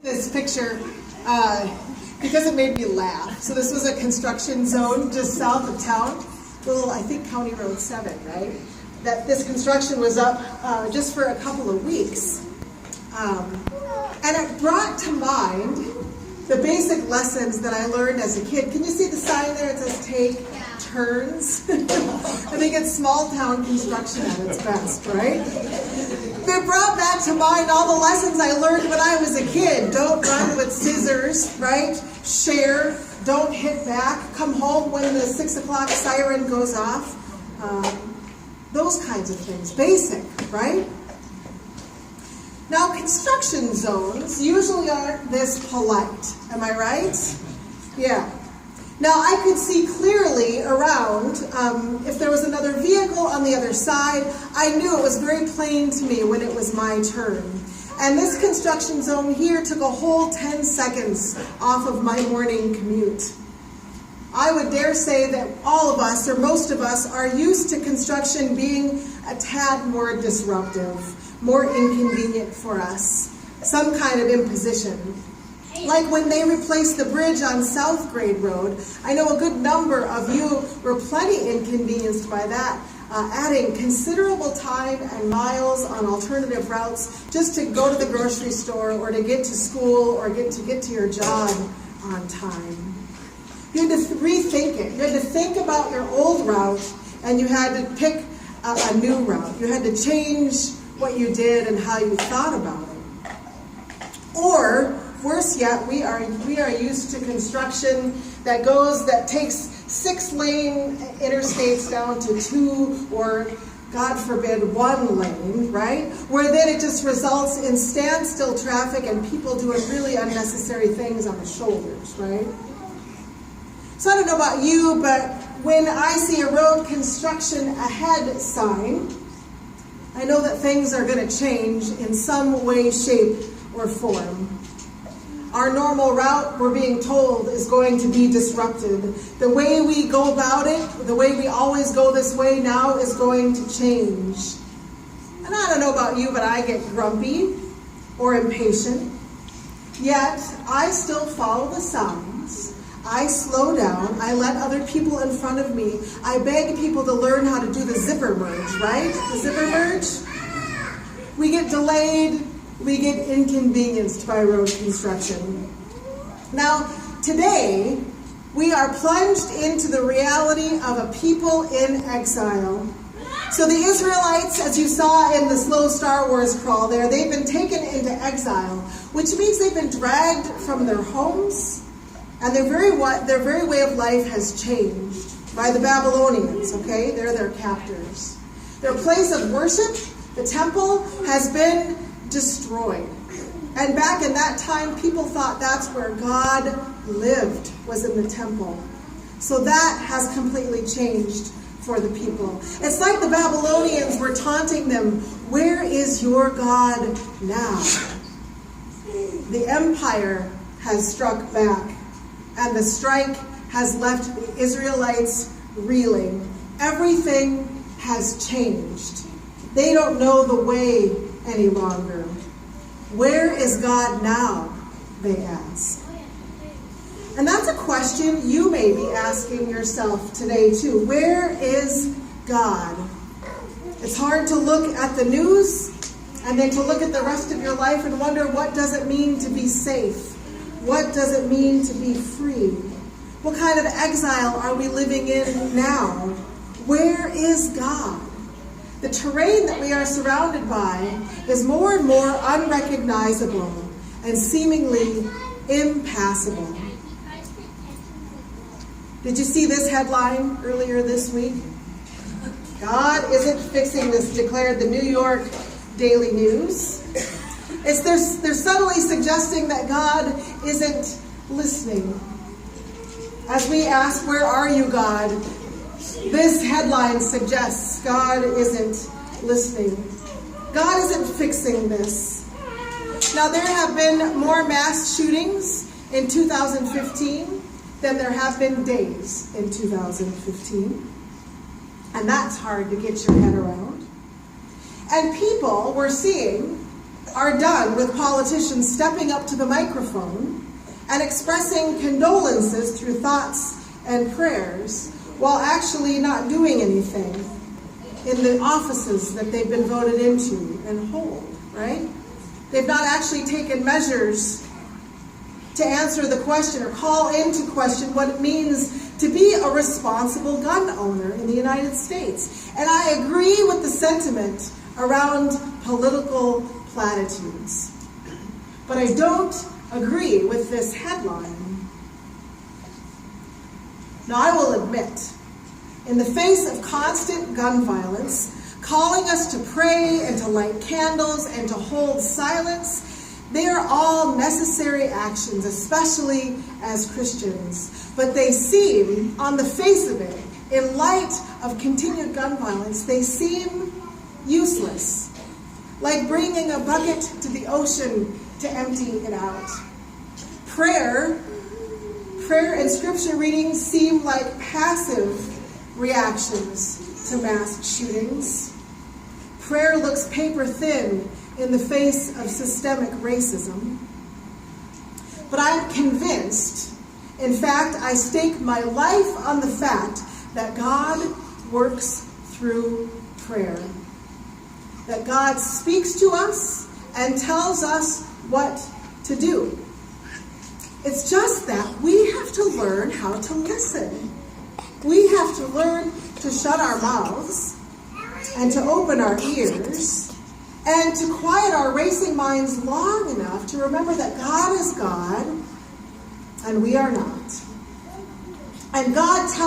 This picture because it made me laugh. So this was a construction zone just south of town, little, I think, County Road 7, right? That this construction was up just for a couple of weeks. And it brought to mind the basic lessons that I learned as a kid. Can you see the sign there? It says take turns. I think it's small town construction at its best, right? It brought back to mind all the lessons I learned when I was a kid. Don't run with scissors, right? Share, don't hit back, come home when the 6 o'clock siren goes off. Those kinds of things, basic, right? Now, construction zones usually aren't this polite. Am I right? Yeah. Now, I could see clearly around, if there was another vehicle on the other side, I knew it was very plain to me when it was my turn. And this construction zone here took a whole 10 seconds off of my morning commute. I would dare say that all of us, or most of us, are used to construction being a tad more disruptive, more inconvenient for us, some kind of imposition. Like when they replaced the bridge on South Grade Road, I know a good number of you were plenty inconvenienced by that, adding considerable time and miles on alternative routes just to go to the grocery store or to get to school or get to your job on time. You had to rethink it. You had to think about your old route and you had to pick a new route. You had to change what you did and how you thought about it. Or worse yet, we are used to construction that takes 6-lane interstates down to 2 or, God forbid, 1 lane, right? Where then it just results in standstill traffic and people doing really unnecessary things on the shoulders, right? So I don't know about you, but when I see a road construction ahead sign, I know that things are going to change in some way, shape, or form. Our normal route, we're being told, is going to be disrupted. The way we go about it, the way we always go this way now, is going to change. And I don't know about you, but I get grumpy or impatient. Yet, I still follow the signs. I slow down. I let other people in front of me. I beg people to learn how to do the zipper merge, right? The zipper merge. We get delayed. We get inconvenienced by road construction. Now, today, we are plunged into the reality of a people in exile. So the Israelites, as you saw in the slow Star Wars crawl there, they've been taken into exile, which means they've been dragged from their homes, and their very way of life has changed by the Babylonians, okay? They're their captors. Their place of worship, the temple, has been destroyed. And back in that time, people thought that's where God lived, was in the temple. So that has completely changed for the people. It's like the Babylonians were taunting them, where is your God now? The empire has struck back, and the strike has left the Israelites reeling. Everything has changed. They don't know the way any longer. Where is God now? They ask. And that's a question you may be asking yourself today too. Where is God? It's hard to look at the news and then to look at the rest of your life and wonder, what does it mean to be safe? What does it mean to be free? What kind of exile are we living in now? Where is God? The terrain that we are surrounded by is more and more unrecognizable and seemingly impassable. Did you see this headline earlier this week? God isn't fixing this, declared the New York Daily News. They're subtly suggesting that God isn't listening. As we ask, where are you, God? This headline suggests God isn't listening. God isn't fixing this. Now, there have been more mass shootings in 2015 than there have been days in 2015. And that's hard to get your head around. And people, we're seeing, are done with politicians stepping up to the microphone and expressing condolences through thoughts and prayers while actually not doing anything in the offices that they've been voted into and hold, right? They've not actually taken measures to answer the question or call into question what it means to be a responsible gun owner in the United States. And I agree with the sentiment around political platitudes. But I don't agree with this headline. Now, I will admit, in the face of constant gun violence, calling us to pray and to light candles and to hold silence, they are all necessary actions, especially as Christians. But they seem, on the face of it, in light of continued gun violence, they seem useless. Like bringing a bucket to the ocean to empty it out. Prayer and scripture reading seem like passive reactions to mass shootings. Prayer looks paper thin in the face of systemic racism. But I'm convinced, in fact, I stake my life on the fact that God works through prayer. That God speaks to us and tells us what to do. It's just that we have to learn how to listen. We have to learn to shut our mouths and to open our ears and to quiet our racing minds long enough to remember that God is God and we are not. And God tells